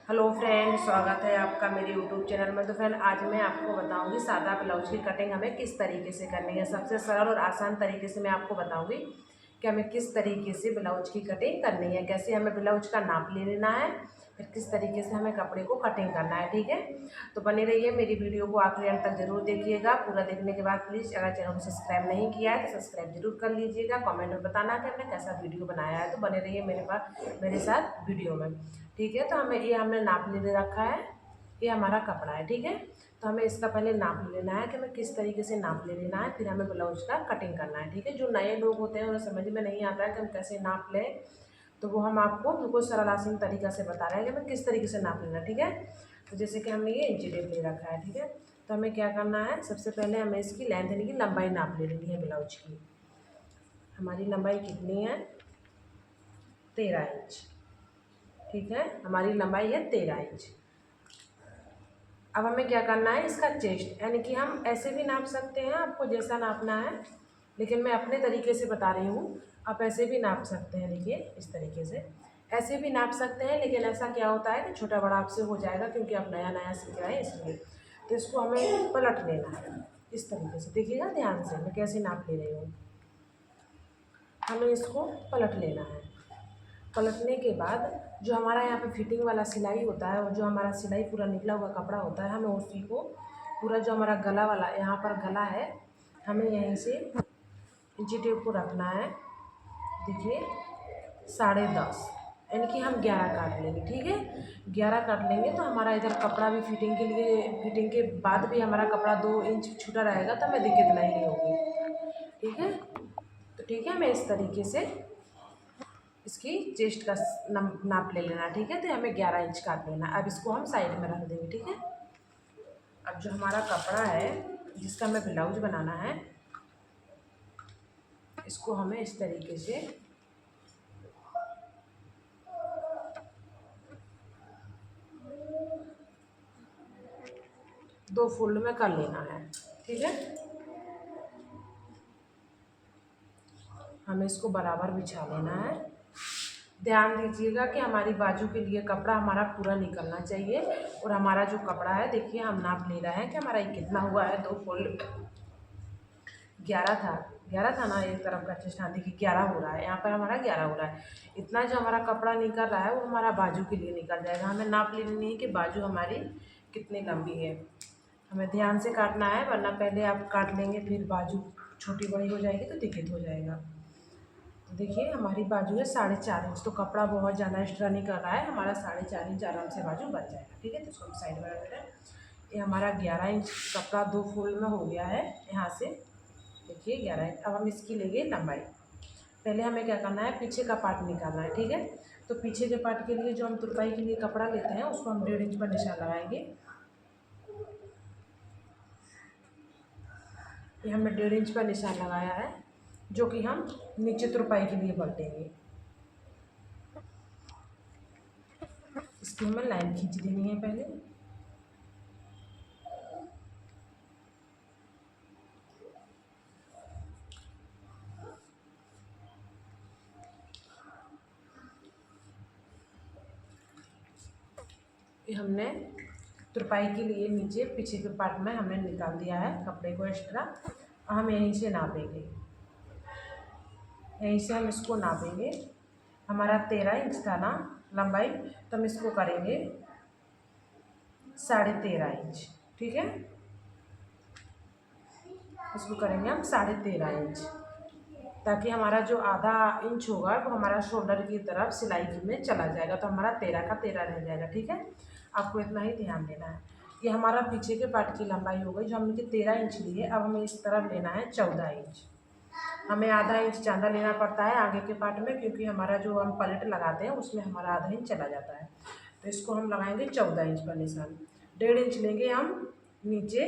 Hello friend, स्वागत है आपका मेरे यूट्यूब चैनल में। तो फ्रेंड, आज मैं आपको बताऊंगी सादा ब्लाउज की कटिंग हमें किस तरीके से करनी है। सबसे सरल और आसान तरीके से मैं आपको बताऊंगी कि हमें किस तरीके से ब्लाउज की कटिंग करनी है, कैसे हमें ब्लाउज का नाप ले लेना है, फिर किस तरीके से हमें कपड़े को कटिंग करना है। ठीक है, तो बने रहिए, मेरी वीडियो को आखिरी अंत तक जरूर देखिएगा। पूरा देखने के बाद प्लीज़ अगर चैनल को सब्सक्राइब नहीं किया है तो सब्सक्राइब जरूर कर लीजिएगा। कमेंट में बताना कि हमने कैसा वीडियो बनाया है। तो बने रहिए मेरे साथ वीडियो में। ठीक है, तो हमने नाप ले रखा है। ये हमारा कपड़ा है। ठीक है, तो हमें इसका पहले नाप लेना है कि हमें किस तरीके से नाप ले लेना है, फिर हमें ब्लाउज का कटिंग करना है। ठीक है, जो नए लोग होते हैं उन्हें समझ में नहीं आता है कि हम कैसे नाप लें, तो वो हम आपको बिल्कुल सरल आसान तरीका से बता रहे हैं कि हमें किस तरीके से नाप लेना है। ठीक है, तो जैसे कि हमने ये इंची टेप ले रखा है। ठीक है, तो हमें क्या करना है, सबसे पहले हमें इसकी लेंथ यानी कि लंबाई नाप ले लेनी है ब्लाउज की। हमारी लंबाई कितनी है? 13 इंच। ठीक है, हमारी लंबाई है 13 इंच। अब हमें क्या करना है, इसका चेस्ट यानी कि हम ऐसे भी नाप सकते हैं, आपको जैसा नापना है, लेकिन मैं अपने तरीके से बता रही हूँ। आप ऐसे भी नाप सकते हैं, देखिए इस तरीके से ऐसे भी नाप सकते हैं, लेकिन ऐसा क्या होता है कि छोटा बड़ा आपसे हो जाएगा क्योंकि आप नया नया सीख रहे हैं इसलिए। तो इसको हमें पलट लेना है इस तरीके से। देखिएगा ध्यान से मैं कैसे नाप ले रही हूँ। हमें इसको पलट लेना है। पलटने के बाद जो हमारा यहाँ पे फिटिंग वाला सिलाई होता है और जो हमारा सिलाई पूरा निकला हुआ कपड़ा होता है, हमें उसी को पूरा जो हमारा गला वाला यहाँ पर गला है, हमें यहीं से इंची टेप को रखना है। देखिए 10.5 यानी कि हम 11 काट लेंगे। ठीक है, 11 काट लेंगे तो हमारा इधर कपड़ा भी फिटिंग के बाद भी हमारा कपड़ा 2 इंच छूटा रहेगा, तो हमें दिक्कत नहीं होगी। ठीक है, तो ठीक है, मैं इस तरीके से इसकी चेस्ट का नाप ले लेना। ठीक है, तो हमें 11 इंच काट लेना। अब इसको हम साइड में रख देंगे। ठीक है, अब जो हमारा कपड़ा है जिसका हमें ब्लाउज बनाना है, इसको हमें इस तरीके से दो फोल्ड में कर लेना है। ठीक है, हमें इसको बराबर बिछा लेना है। ध्यान दीजिएगा कि हमारी बाजू के लिए कपड़ा हमारा पूरा निकलना चाहिए, और हमारा जो कपड़ा है देखिए हम नाप ले रहे हैं कि हमारा ये कितना हुआ है। 2 फोल्ड 11 था, 11 था ना एक तरफ का चेस्ट। हाँ देखिए 11 हो रहा है, यहाँ पर हमारा 11 हो रहा है। इतना जो हमारा कपड़ा निकल रहा है वो हमारा बाजू के लिए निकल जाएगा। हमें नाप लेनी है कि बाजू हमारी कितनी लंबी है। हमें ध्यान से काटना है, वरना पहले आप काट लेंगे फिर बाजू छोटी बड़ी हो जाएगी तो दिक्कत हो जाएगा। तो देखिए हमारी बाजू है 4.5 इंच, तो कपड़ा बहुत ज़्यादा एक्स्ट्रा नहीं कर रहा है, हमारा 4.5 इंच आराम से बाजू बच जाएगा। ठीक है, तो इसको हम साइड में रख दें। ये हमारा 11 इंच कपड़ा 2 फोल्ड में हो गया है यहाँ से। देखिए 11 इंच। अब हम इसकी लेंगे लंबाई। पहले हमें क्या करना है, पीछे का पार्ट निकालना है। ठीक है, तो पीछे के पार्ट के लिए जो हम तुरपाई के लिए कपड़ा लेते हैं उसको हम 1.5 इंच पर निशान लगाएंगे। ये हमने 1.5 इंच पर निशान लगाया है, जो कि हम नीचे तुरपाई के लिए बरतेंगे। इसकी हमें लाइन खींच देनी है पहले। ये हमने तुरपाई के लिए नीचे पीछे के पार्ट में हमने निकाल दिया है कपड़े को एक्स्ट्रा। हम यहीं से नापेंगे, यहीं से हम इसको नापेंगे। हमारा 13 इंच था ना लंबाई, तो हम इसको करेंगे 13.5 इंच। ठीक है, इसको करेंगे हम 13.5 इंच, ताकि हमारा जो आधा इंच होगा वो हमारा शोल्डर की तरफ सिलाई में चला जाएगा, तो हमारा 13 का 13 रह जाएगा। ठीक है, आपको इतना ही ध्यान देना है। ये हमारा पीछे के पार्ट की लंबाई हो गई, जो हमने 13 इंच ली है। अब हमें इस तरफ लेना है 14 इंच। हमें आधा इंच ज़्यादा लेना पड़ता है आगे के पार्ट में, क्योंकि हमारा जो हम पलट लगाते हैं उसमें हमारा आधा इंच चला जाता है। तो इसको हम लगाएंगे 14 इंच पर निशान। 1.5 इंच लेंगे हम नीचे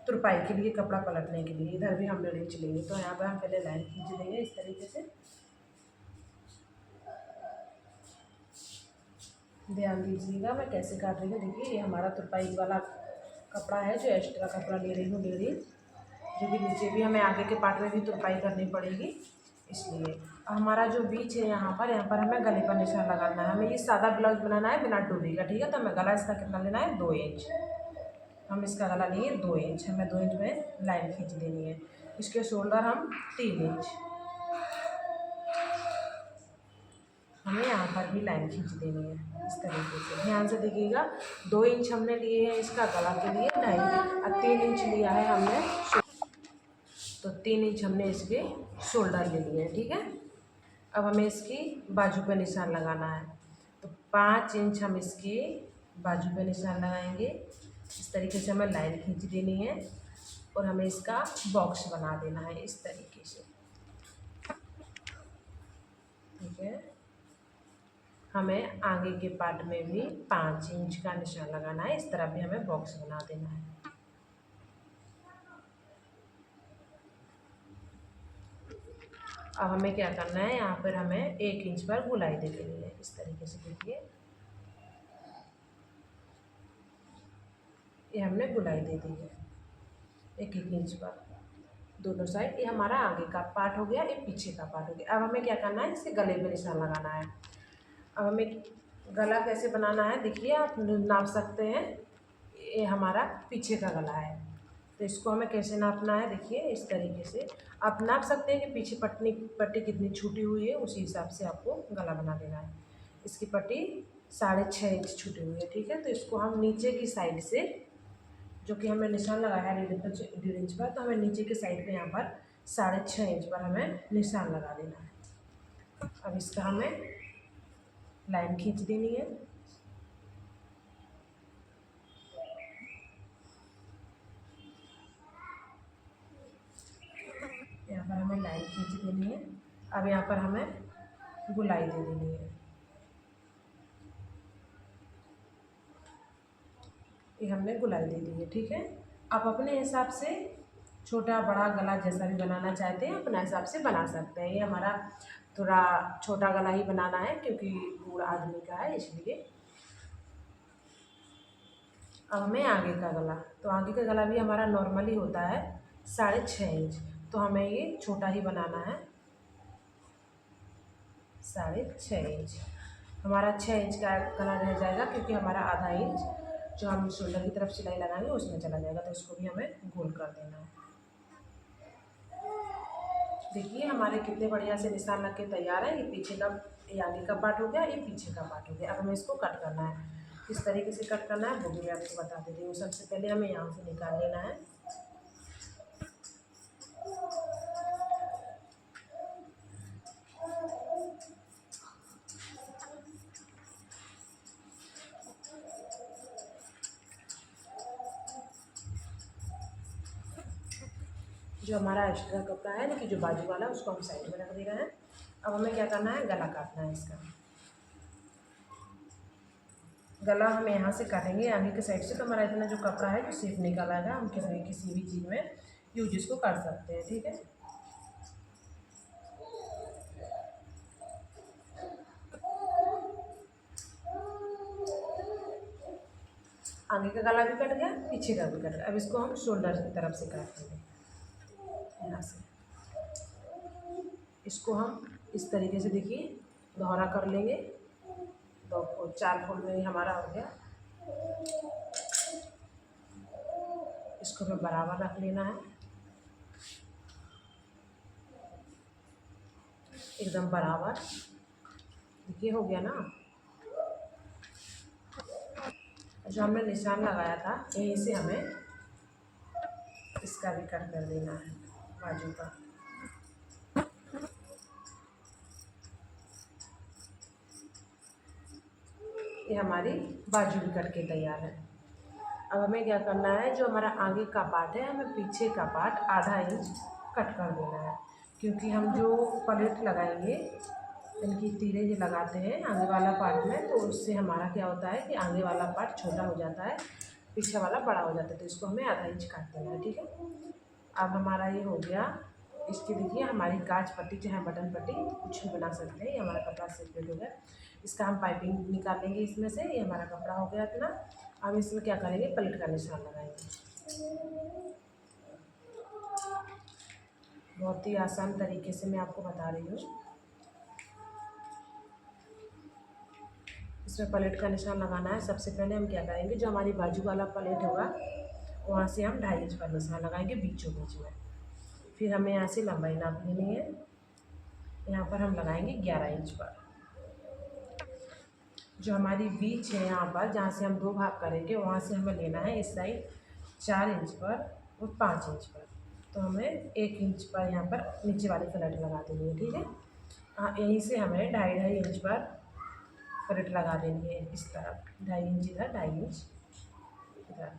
तुरपाई के लिए कपड़ा पलटने के लिए, इधर भी हम 1.5 इंच लेंगे। तो यहाँ पर हम पहले लाइन खींच देंगे इस तरीके से। ध्यान दीजिएगा मैं कैसे काट रही हूँ। देखिए ये हमारा तुरपाई वाला कपड़ा है, जो एक्स्ट्रा कपड़ा ले रही हूँ 1.5 इंच, जो कि नीचे भी हमें आगे के पार्ट में भी तुरपाई करनी पड़ेगी। इसलिए हमारा जो बीच है यहाँ पर हमें गले पर निशान लगाना है। हमें ये सादा ब्लाउज बनाना है बिना डोरी का, ठीक है। तो हमें गला इसका कितना लेना है, 2 इंच। हम इसका गला लिए 2 इंच, हमें 2 इंच में लाइन खींच देनी है। इसके शोल्डर हम 3 इंच, हमें यहाँ पर भी लाइन खींच देनी है इस तरीके से। ध्यान से देखिएगा, 2 इंच हमने लिए हैं इसका गला के लिए, 2.5 और 3 इंच लिया है हमने, तो 3 इंच हमने इसके शोल्डर ले लिए हैं, ठीक है। अब हमें इसकी बाजू पे निशान लगाना है, तो 5 इंच हम इसकी बाजू पे निशान लगाएंगे। इस तरीके से हमें लाइन खींच देनी है और हमें इसका बॉक्स बना देना है इस तरीके से, ठीक है। हमें आगे के पार्ट में भी 5 इंच का निशान लगाना है, इस तरह भी हमें बॉक्स बना देना है। अब हमें क्या करना है, यहाँ पर हमें 1 इंच पर गुलाई दे देनी है इस तरीके से। देखिए ये हमने गुलाई दे दी है 1-1 इंच पर दोनों साइड। ये हमारा आगे का पार्ट हो गया, ये पीछे का पार्ट हो गया। अब हमें क्या करना है, इसे गले पे निशान लगाना है। अब हमें गला कैसे बनाना है, देखिए आप नाप सकते हैं, ये हमारा पीछे का गला है, तो इसको हमें कैसे नापना है, देखिए इस तरीके से आप नाप सकते हैं कि पीछे पट्टी कितनी छूटी हुई है, उसी हिसाब से आपको गला बना देना है। इसकी पट्टी 6.5 इंच छूटी हुई है, ठीक है। तो इसको हम नीचे की साइड से, जो कि हमें निशान लगाया है 1.5 इंच पर, तो हमें नीचे की साइड पे यहाँ पर 6.5 इंच पर हमें निशान लगा देना है। अब इसका हमें लाइन खींच देनी है, यहाँ पर हमें लाइन खींच देनी है। अब यहाँ पर हमें गुलाई दे देनी है, ये हमने गुलाई दे दी है, ठीक है। आप अपने हिसाब से छोटा बड़ा गला जैसा भी बनाना चाहते हैं अपना हिसाब से बना सकते हैं। ये हमारा थोड़ा छोटा गला ही बनाना है क्योंकि बूढ़ा आदमी का है, इसलिए। अब हमें आगे का गला, तो आगे का गला भी हमारा नॉर्मली होता है 6.5 इंच, तो हमें ये छोटा ही बनाना है 6.5 इंच। हमारा 6 इंच का गला रह जाएगा क्योंकि हमारा आधा इंच जो हम शोल्डर की तरफ सिलाई लगाएंगे उसमें चला जाएगा, तो इसको भी हमें गोल कर देना है। देखिए हमारे कितने बढ़िया से निशान लग के तैयार है। ये पीछे का, ये आगे का पार्ट हो गया, ये पीछे का पार्ट हो गया। अब हमें इसको कट करना है, किस तरीके से कट करना है वो भी मैं आपको बता देती हूँ। सबसे पहले हमें यहाँ से निकाल लेना है, जो हमारा एक्स्ट्रा कपड़ा है, लेकिन जो बाजू वाला है उसको हम साइड में रख दे रहे हैं। अब हमें क्या करना है, गला काटना है इसका। गला हम यहाँ से काटेंगे आगे के साइड से, तो हमारा इतना जो कपड़ा है जो सिर्फ निकल आएगा, हम किसी भी चीज़ में यूज इसको कर सकते हैं, ठीक है। आगे का गला भी कट गया, पीछे का भी कट गया। अब इसको हम शोल्डर की तरफ से काट देंगे, यहाँ से इसको हम इस तरीके से, देखिए दोहरा कर लेंगे, 4 फोल्ड में हमारा हो गया। इसको हमें बराबर रख लेना है, एकदम बराबर। देखिए हो गया ना। जो हमने निशान लगाया था यहीं से हमें इसका भी कट कर देना है बाजू का। ये हमारी बाजू भी कट के तैयार है। अब हमें क्या करना है, जो हमारा आगे का पार्ट है हमें पीछे का पार्ट आधा इंच कट कर देना है, क्योंकि हम जो पलेट लगाएंगे, इनकी तीरे जो लगाते हैं आगे वाला पार्ट में, तो उससे हमारा क्या होता है कि आगे वाला पार्ट छोटा हो जाता है, पीछे वाला बड़ा हो जाता है, तो इसको हमें आधा इंच काट देना है, ठीक है। अब हमारा ये हो गया। इसकी देखिए हमारी काज पट्टी चाहे बटन पट्टी कुछ भी बना सकते हैं। ये हमारा कपड़ा सेपरेट हो गया, इसका हम पाइपिंग निकाल लेंगे इसमें से। ये हमारा कपड़ा हो गया इतना। अब इसमें क्या करेंगे, पलट का निशान लगाएंगे। बहुत ही आसान तरीके से मैं आपको बता रही हूँ। इसमें पलेट का निशान लगाना है। सबसे पहले हम क्या करेंगे, जो हमारी बाजू वाला पलेट होगा वहाँ से हम 2.5 इंच पर निशान लगाएंगे बीचों बीच में। फिर हमें यहाँ से लंबाई नाप लेनी है। यहाँ पर हम लगाएंगे 11 इंच पर। जो हमारी बीच है यहाँ पर, जहाँ से हम 2 भाग करेंगे, वहाँ से हमें लेना है इस साइड 4 इंच पर और 5 इंच पर। तो हमें 1 इंच पर यहाँ पर नीचे वाली पलेट लगा देनी है, ठीक है। हाँ, यहीं से हमें 2.5 इंच पर पलेट लगा देनी है इस तरफ। 2.5 इंच इधर, 2.5 इंच इधर।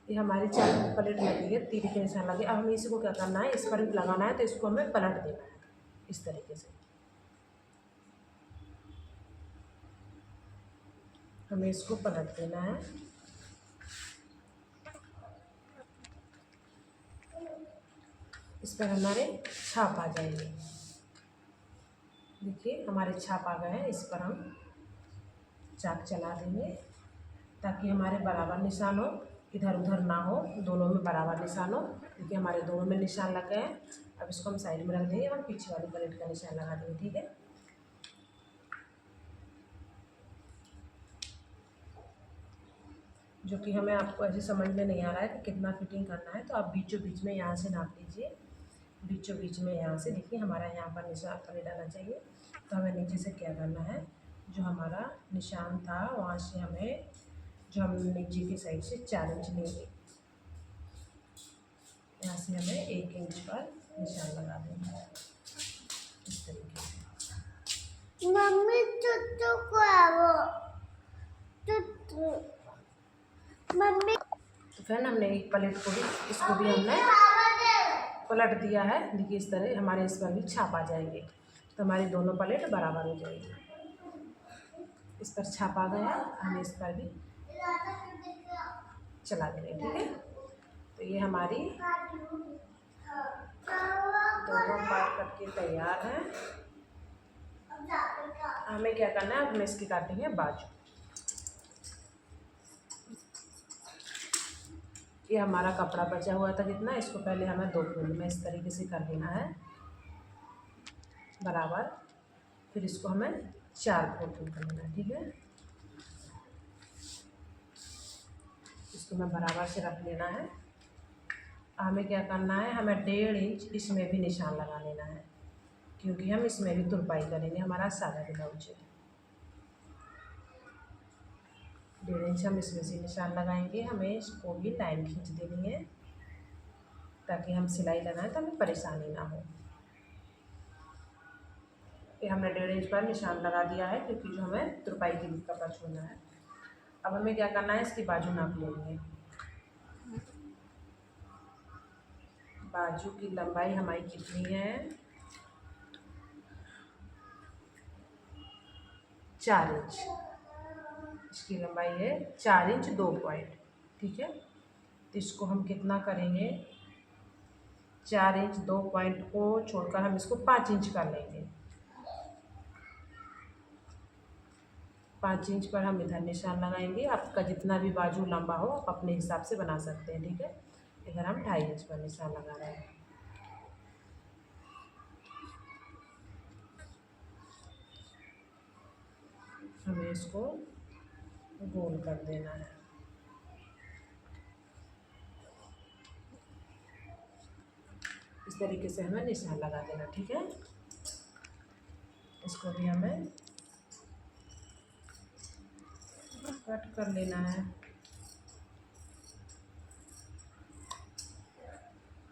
ये हमारी 4 पलेट लगी है, तीर के निशान लगे। अब हमें इसको क्या करना है, इस पर लगाना है, तो इसको हमें पलट देना है इस तरीके से। हमें इसको पलट देना है। इस पर हमारे छाप आ जाएंगे। देखिए हमारे छाप आ गए हैं। इस पर हम चाक चला देंगे ताकि हमारे बराबर निशान हो, इधर उधर ना हो, दोनों में बराबर निशान हो। देखिए हमारे दोनों में निशान लग गए हैं। अब इसको हम साइड में रख देंगे और पीछे वाली पलेट का निशान लगा देंगे, ठीक है। जो कि हमें आपको ऐसे समझ में नहीं आ रहा है कि कितना फिटिंग करना है, तो आप बीचों बीच में यहाँ से नाप लीजिए। बीचों बीच में यहाँ से देखिए हमारा यहाँ पर निशान पलेट आना चाहिए। तो हमें नीचे से क्या करना है, जो हमारा निशान था वहाँ से हमें, जो हम नीचे की साइड से 4 इंच लेंगे, यहाँ से हमें 1 इंच पर निशान लगा देना है इस तरीके से। मम्मी चुट्टू को आओ, चुट्टू मम्मी। तो फ्रेंड हमने एक पलेट को भी, इसको भी हमने पलट दिया है। देखिए इस तरह हमारे इस पर भी छाप आ जाएंगे, तो हमारी दोनों पलेट बराबर हो जाएगी। इस पर छाप आ गया, हमें इस पर भी चला देंगे, ठीक है। तो ये हमारी दोनों पार्ट कट के तैयार है। हमें क्या करना है, अब हमें इसकी काटेंगे बाजू। ये हमारा कपड़ा बचा हुआ था जितना, इसको पहले हमें 2 फोल्ड में इस तरीके से कर देना है बराबर। फिर इसको हमें 4 फोल्ड कर लेना है, ठीक है। इसको हमें बराबर से रख लेना है। हमें क्या करना है, हमें 1.5 इंच इसमें भी निशान लगा लेना है, क्योंकि हम इसमें भी तुरपाई करेंगे। हमारा सादा ब्लाउज है। 1.5 इंच हम इसमें से निशान लगाएंगे। हमें इसको भी लाइन खींच देनी है ताकि हम सिलाई लगाएं तो हमें परेशानी ना हो। ये हमने 1.5 इंच पर निशान लगा दिया है, क्योंकि जो हमें तुरपाई के लिए कपड़ा छोड़ना है। अब हमें क्या करना है, इसकी बाजू नाप लेनी है। बाजू की लंबाई हमारी कितनी है, 4 इंच। इसकी लंबाई है 4 इंच 2 पॉइंट, ठीक है। तो इसको हम कितना करेंगे, 4 इंच 2 पॉइंट को छोड़कर हम इसको 5 इंच कर लेंगे। 5 इंच पर हम इधर निशान लगाएंगे। आपका जितना भी बाजू लंबा हो आप अपने हिसाब से बना सकते हैं, ठीक है। इधर हम 2.5 इंच पर निशान लगा रहे हैं। हमें इसको गोल कर देना है। इस तरीके से हमें निशान लगा देना, ठीक है। इसको भी हमें कट कर लेना है।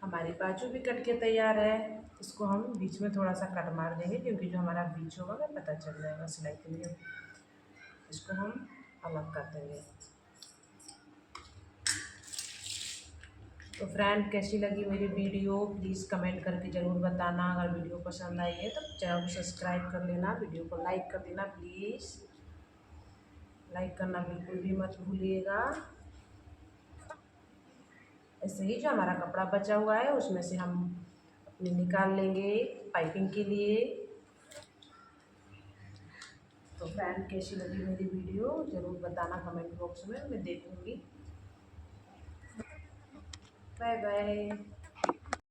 हमारी बाजू भी कट के तैयार है। इसको हम बीच में थोड़ा सा कट मार देंगे, क्योंकि जो हमारा बीच होगा वो पता चल जाएगा सिलाई के लिए। इसको हम अलग कर देंगे। तो फ्रेंड कैसी लगी मेरी वीडियो, प्लीज़ कमेंट करके ज़रूर बताना। अगर वीडियो पसंद आई है तो चैनल को सब्सक्राइब कर लेना, वीडियो को लाइक कर देना प्लीज़। लाइक करना बिल्कुल भी मत भूलिएगा। ऐसे ही जो हमारा कपड़ा बचा हुआ है उसमें से हम अपने निकाल लेंगे पाइपिंग के लिए। तो फ्रेंड कैसी लगी मेरी वीडियो ज़रूर बताना कमेंट बॉक्स में, मैं देखूँगी। Bye bye.